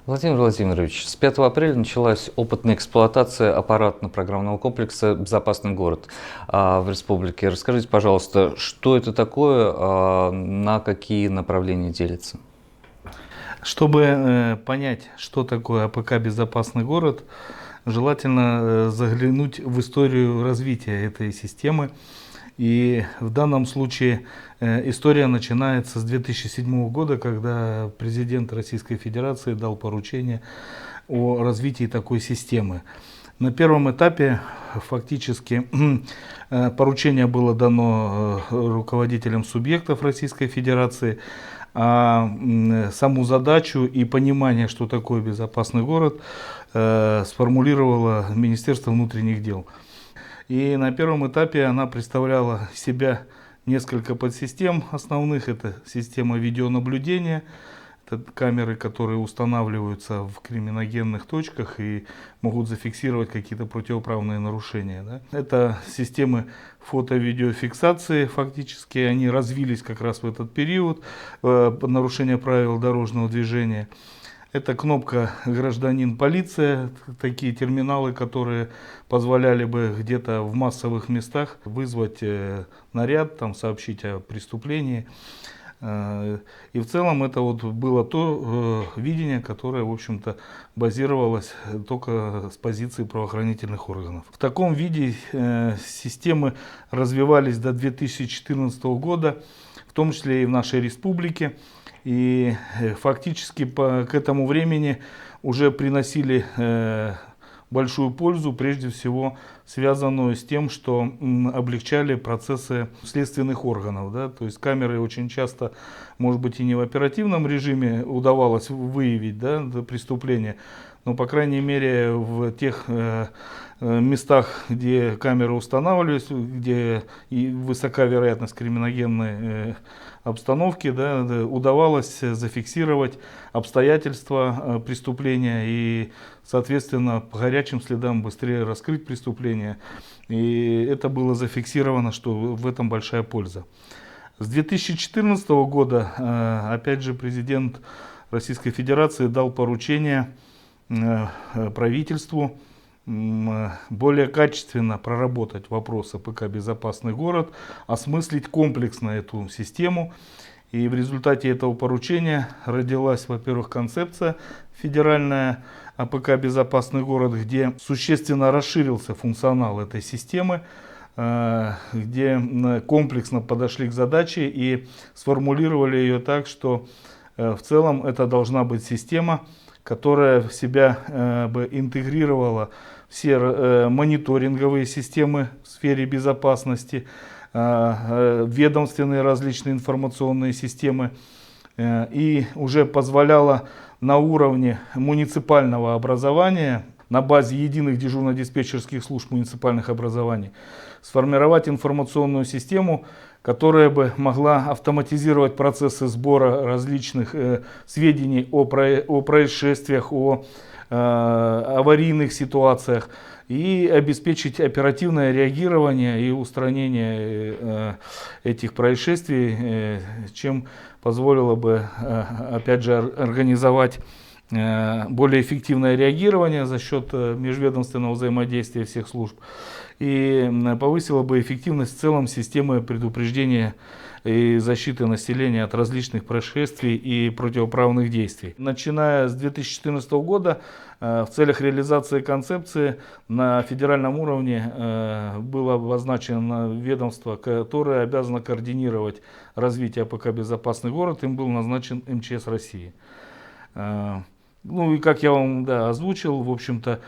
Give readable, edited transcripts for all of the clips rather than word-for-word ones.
Владимир Владимирович, с 5 апреля началась опытная эксплуатация аппаратно-программного комплекса «Безопасный город» в республике. Расскажите, пожалуйста, что это такое, на какие направления делится? Чтобы понять, что такое АПК «Безопасный город», желательно заглянуть в историю развития этой системы. И в данном случае история начинается с 2007 года, когда президент Российской Федерации дал поручение о развитии такой системы. На первом этапе фактически поручение было дано руководителям субъектов Российской Федерации, а саму задачу и понимание, что такое безопасный город, сформулировало Министерство внутренних дел. И на первом этапе она представляла себя несколько подсистем основных. Это система видеонаблюдения, это камеры, которые устанавливаются в криминогенных точках и могут зафиксировать какие-то противоправные нарушения. Да. Это системы фото-видеофиксации, фактически они развились как раз в этот период нарушения правил дорожного движения. Это кнопка «Гражданин, полиция», такие терминалы, которые позволяли бы где-то в массовых местах вызвать наряд, там, сообщить о преступлении. И в целом это вот было то видение, которое, в общем-то, базировалось только с позиции правоохранительных органов. В таком виде системы развивались до 2014 года, в том числе и в нашей республике. И фактически к этому времени уже приносили большую пользу, прежде всего связанную с тем, что облегчали процессы следственных органов. Да? То есть камеры очень часто, может быть, и не в оперативном режиме удавалось выявить, да, преступление, но, по крайней мере, в тех местах, где камеры устанавливались, где и высока вероятность криминогенной обстановки, да, удавалось зафиксировать обстоятельства преступления и, соответственно, по горячим следам быстрее раскрыть преступление. И это было зафиксировано, что в этом большая польза. С 2014 года, опять же, президент Российской Федерации дал поручение правительству более качественно проработать вопрос АПК «Безопасный город», осмыслить комплексно эту систему. И в результате этого поручения родилась, во-первых, концепция федеральная АПК «Безопасный город», где существенно расширился функционал этой системы, где комплексно подошли к задаче и сформулировали ее так, что в целом это должна быть система, которая в себя бы интегрировала все мониторинговые системы в сфере безопасности, ведомственные различные информационные системы, и уже позволяла на уровне муниципального образования, на базе единых дежурно-диспетчерских служб муниципальных образований, сформировать информационную систему, которая бы могла автоматизировать процессы сбора различных сведений о происшествиях, о аварийных ситуациях и обеспечить оперативное реагирование и устранение этих происшествий, чем позволило бы, опять же, организовать более эффективное реагирование за счет межведомственного взаимодействия всех служб и повысила бы эффективность в целом системы предупреждения и защиты населения от различных происшествий и противоправных действий. Начиная с 2014 года в целях реализации концепции на федеральном уровне было обозначено ведомство, которое обязано координировать развитие АПК «Безопасный город». Им был назначен МЧС России. Ну и как я вам озвучил, в общем-то,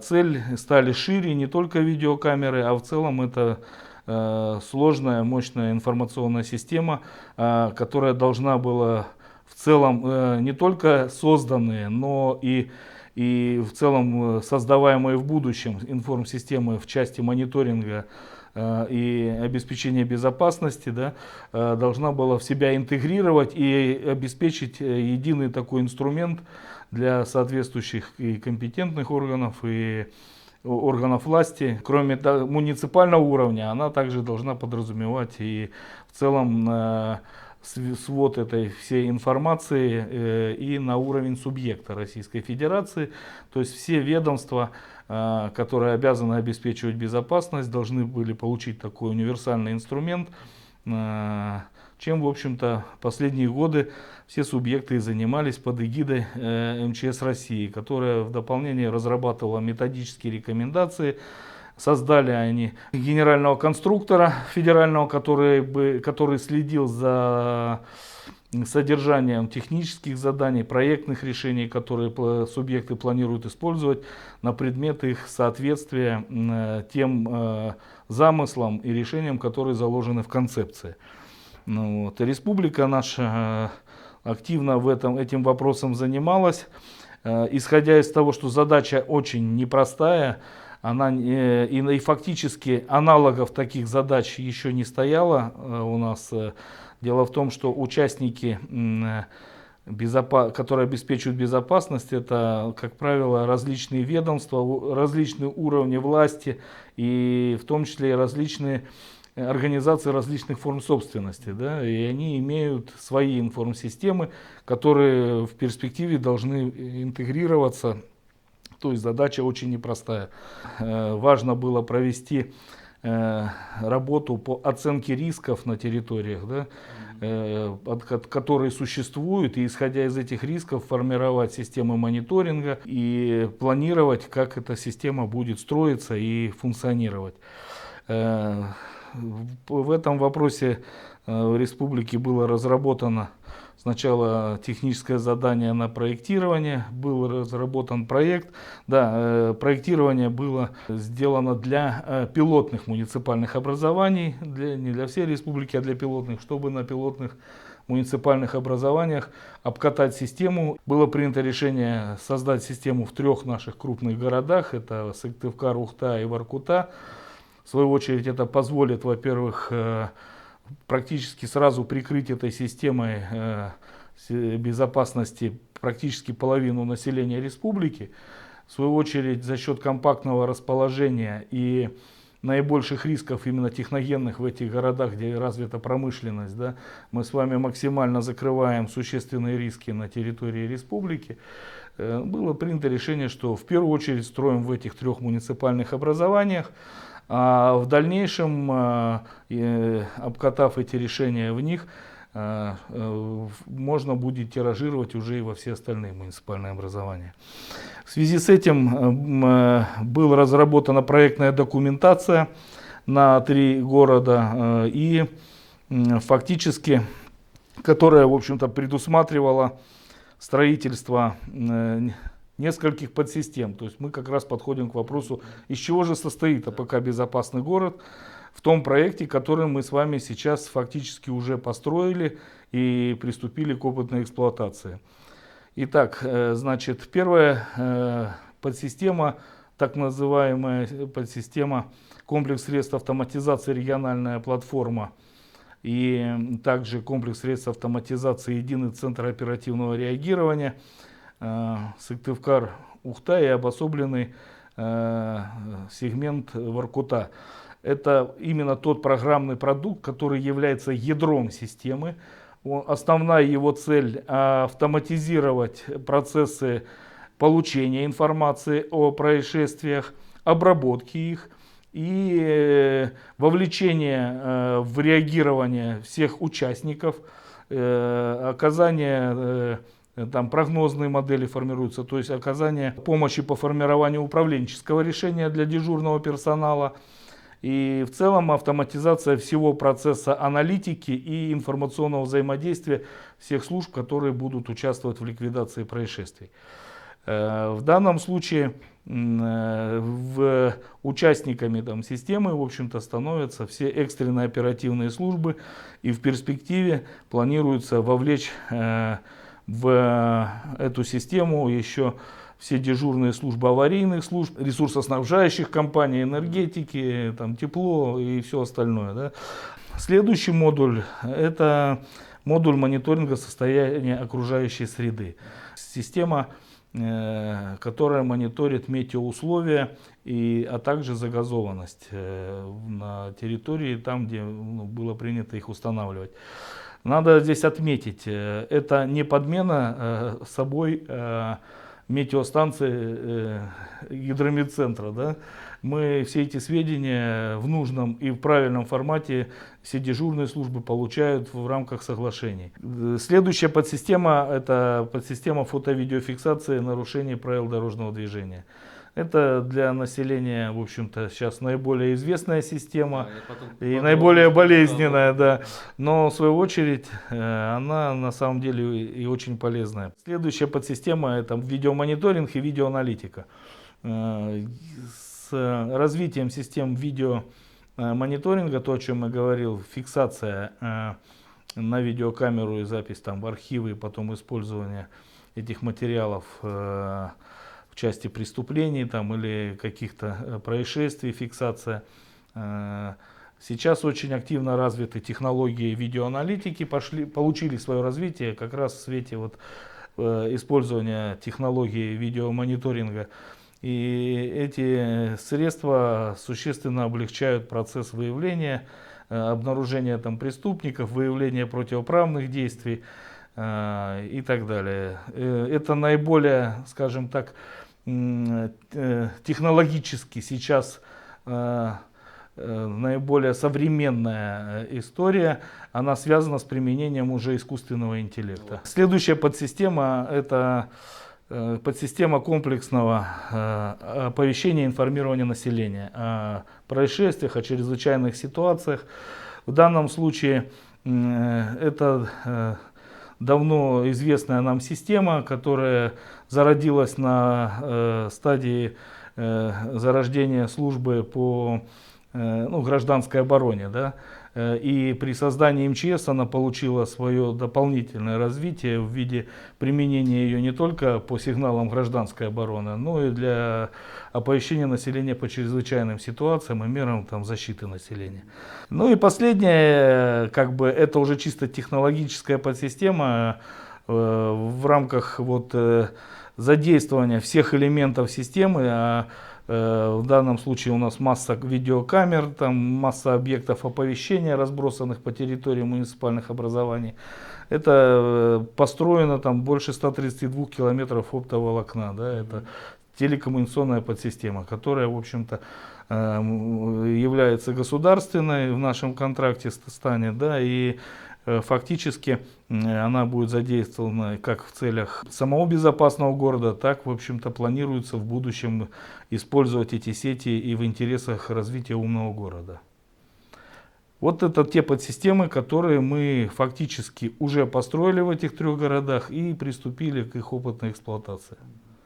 цель стали шире, не только видеокамеры, а в целом это сложная, мощная информационная система, которая должна была в целом не только созданные, но и в целом создаваемые в будущем информсистемы в части мониторинга и обеспечения безопасности, да, должна была в себя интегрировать и обеспечить единый такой инструмент для соответствующих и компетентных органов, и органов власти. Кроме муниципального уровня, она также должна подразумевать и в целом свод этой всей информации и на уровень субъекта Российской Федерации. То есть все ведомства, которые обязаны обеспечивать безопасность, должны были получить такой универсальный инструмент, чем, в общем-то, последние годы все субъекты занимались под эгидой МЧС России, которая в дополнение разрабатывала методические рекомендации. Создали они генерального конструктора федерального, который следил за содержанием технических заданий, проектных решений, которые субъекты планируют использовать на предмет их соответствия тем замыслам и решениям, которые заложены в концепции. Ну, вот. Республика наша активно этим вопросом занималась, исходя из того, что задача очень непростая. И фактически аналогов таких задач еще не стояло у нас. Дело в том, что участники, которые обеспечивают безопасность, это, как правило, различные ведомства, различные уровни власти и в том числе и различные организации различных форм собственности. Да, и они имеют свои информсистемы, которые в перспективе должны интегрироваться. То есть задача очень непростая. Важно было провести работу по оценке рисков на территориях, да, которые существуют, и исходя из этих рисков формировать системы мониторинга и планировать, как эта система будет строиться и функционировать. В этом вопросе в республике было разработано сначала техническое задание на проектирование, был разработан проект. Да, проектирование было сделано для пилотных муниципальных образований, не для всей республики, а для пилотных, чтобы на пилотных муниципальных образованиях обкатать систему. Было принято решение создать систему в 3 наших крупных городах, это Сыктывкар, Ухта и Воркута. В свою очередь это позволит, во-первых, практически сразу прикрыть этой системой безопасности практически половину населения республики. В свою очередь, за счет компактного расположения и наибольших рисков именно техногенных в этих городах, где развита промышленность, да, мы с вами максимально закрываем существенные риски на территории республики. Было принято решение, что в первую очередь строим в этих 3 муниципальных образованиях. А в дальнейшем, обкатав эти решения в них, можно будет тиражировать уже и во все остальные муниципальные образования. В связи с этим была разработана проектная документация на 3 города, и фактически, которая, в общем-то, предусматривала строительство нескольких подсистем. То есть мы как раз подходим к вопросу, из чего же состоит АПК «Безопасный город» в том проекте, который мы с вами сейчас фактически уже построили и приступили к опытной эксплуатации. Итак, значит, первая подсистема, так называемая подсистема комплекс средств автоматизации «Региональная платформа» и также комплекс средств автоматизации «Единый центр оперативного реагирования», Сыктывкар, Ухта и обособленный сегмент Воркута. Это именно тот программный продукт, который является ядром системы. Основная его цель — автоматизировать процессы получения информации о происшествиях, обработки их и вовлечение в реагирование всех участников, оказание там прогнозные модели формируются, то есть оказание помощи по формированию управленческого решения для дежурного персонала. И в целом автоматизация всего процесса аналитики и информационного взаимодействия всех служб, которые будут участвовать в ликвидации происшествий. В данном случае участниками системы, в общем-то, становятся все экстренные оперативные службы, и в перспективе планируется вовлечь в эту систему еще все дежурные службы аварийных служб, ресурсоснабжающих компаний, энергетики, там, тепло и все остальное. Да. Следующий модуль — это модуль мониторинга состояния окружающей среды. Система, которая мониторит метеоусловия, а также загазованность на территории, там, где было принято их устанавливать. Надо здесь отметить, это не подмена собой метеостанции гидрометцентра. Да? Мы все эти сведения в нужном и в правильном формате все дежурные службы получают в рамках соглашений. Следующая подсистема – это подсистема фото-видеофиксации нарушений правил дорожного движения. Это для населения, в общем-то, сейчас наиболее известная система и наиболее болезненная, да. Но, в свою очередь, она на самом деле и очень полезная. Следующая подсистема – это видеомониторинг и видеоаналитика. С развитием систем видеомониторинга, то, о чем я говорил, фиксация на видеокамеру и запись там в архивы, и потом использование этих материалов в части преступлений там, или каких-то происшествий, фиксация. Сейчас очень активно развиты технологии видеоаналитики, получили свое развитие как раз в свете вот, использования технологий видеомониторинга. И эти средства существенно облегчают процесс выявления, обнаружения там, преступников, выявления противоправных действий и так далее. Это наиболее, скажем так, технологически сейчас наиболее современная история, она связана с применением уже искусственного интеллекта. Следующая подсистема – это подсистема комплексного оповещения и информирования населения о происшествиях, о чрезвычайных ситуациях. В данном случае это давно известная нам система, которая зародилась на стадии зарождения службы по гражданской обороне. Да? И при создании МЧС она получила свое дополнительное развитие в виде применения ее не только по сигналам гражданской обороны, но и для оповещения населения по чрезвычайным ситуациям и мерам там, защиты населения. Ну и последнее, как бы, это уже чисто технологическая подсистема в рамках вот, задействования всех элементов системы. В данном случае у нас масса видеокамер, там масса объектов оповещения, разбросанных по территории муниципальных образований. Это построено там больше 132 километров оптоволокна. Да, это телекоммуникационная подсистема, которая, в общем-то, является государственной в нашем контракте станет, да, и фактически она будет задействована как в целях самого безопасного города, так, в общем-то, планируется в будущем использовать эти сети и в интересах развития умного города. Вот это те подсистемы, которые мы фактически уже построили в этих трех городах и приступили к их опытной эксплуатации.